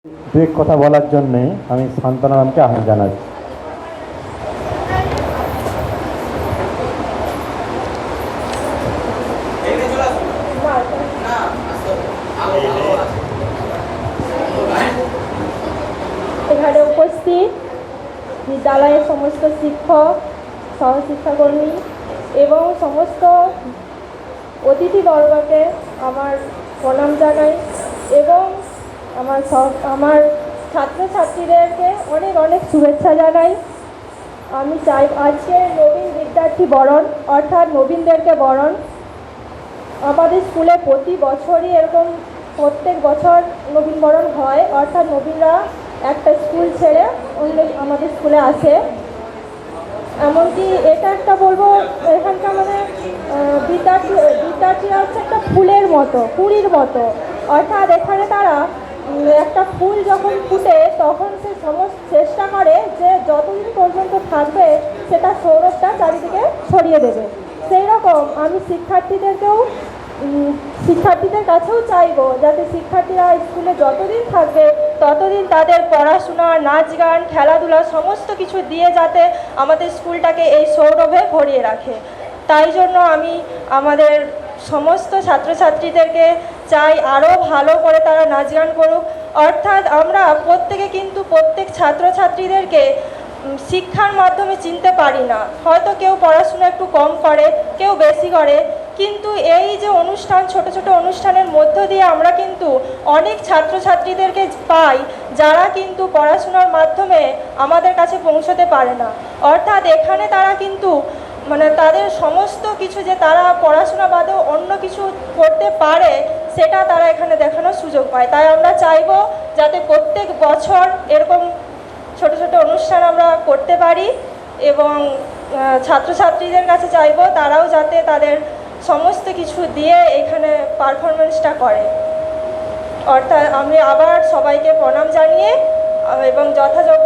দু এক কথা বলার জন্যে আমি সান্ত্বনা ম্যামকে আহ্বান জানাচ্ছি। এখানে উপস্থিত বিদ্যালয়ের সমস্ত শিক্ষক, সহশিক্ষাকর্মী এবং সমস্ত অতিথিবর্গকে আমার প্রণাম জানাই এবং আমার ছাত্রছাত্রীদেরকে অনেক অনেক শুভেচ্ছা জানাই। আমি চাই আজকে নবীন বিদ্যার্থী বরণ অর্থাৎ নবীনদেরকে বরণ আমাদের স্কুলে প্রতি বছরই এরকম প্রত্যেক বছর নবীন বরণ হয়, অর্থাৎ নবীনরা একটা স্কুল ছেড়ে অন্য আমাদের স্কুলে আসে। এমনকি এটা একটা বলবো, এখানকার মানে বিদ্যার্থীরা হচ্ছে একটা ফুলের মতো, কুড়ির মতো, অর্থাৎ এখানে তারা একটা ফুল যখন ফুটে তখন সে সমস্ত চেষ্টা করে যে যতদিন পর্যন্ত থাকবে সেটা সৌরভটা চারিদিকে ছড়িয়ে দেবে। সেই রকম আমি শিক্ষার্থীদের কাছেও চাইবো যাতে শিক্ষার্থীরা স্কুলে যতদিন থাকবে ততদিন তাদের পড়াশোনা, নাচ গান, খেলাধুলা সমস্ত কিছু দিয়ে যাতে আমাদের স্কুলটাকে এই সৌরভে ভরিয়ে রাখে। তাই জন্য আমি আমাদের সমস্ত ছাত্রছাত্রীদেরকে চাই আরও ভালো করে তারা নাচ গান করুক। অর্থাৎ আমরা প্রত্যেকে কিন্তু প্রত্যেক ছাত্রছাত্রীদেরকে শিক্ষার মাধ্যমে চিনতে পারি না, হয়তো কেউ পড়াশোনা একটু কম করে, কেউ বেশি করে, কিন্তু এই যে অনুষ্ঠান, ছোট ছোট অনুষ্ঠানের মধ্য দিয়ে আমরা কিন্তু অনেক ছাত্রছাত্রীদেরকে পাই যারা কিন্তু পড়াশোনার মাধ্যমে আমাদের কাছে পৌঁছতে পারে না। অর্থাৎ এখানে তারা কিন্তু মানে তাদের সমস্ত কিছু যে তারা পড়াশোনা বাদেও অন্য কিছু করতে পারে সেটা তারা এখানে দেখানোর সুযোগ পায়। তাই আমরা চাইবো যাতে প্রত্যেক বছর এরকম ছোট ছোট অনুষ্ঠান আমরা করতে পারি এবং ছাত্রছাত্রীদের কাছে চাইবো তারাও যাতে তাদের সমস্ত কিছু দিয়ে এখানে পারফরমেন্সটা করে। অর্থাৎ আমি আবার সবাইকে প্রণাম জানিয়ে এবং যথাযোগ্য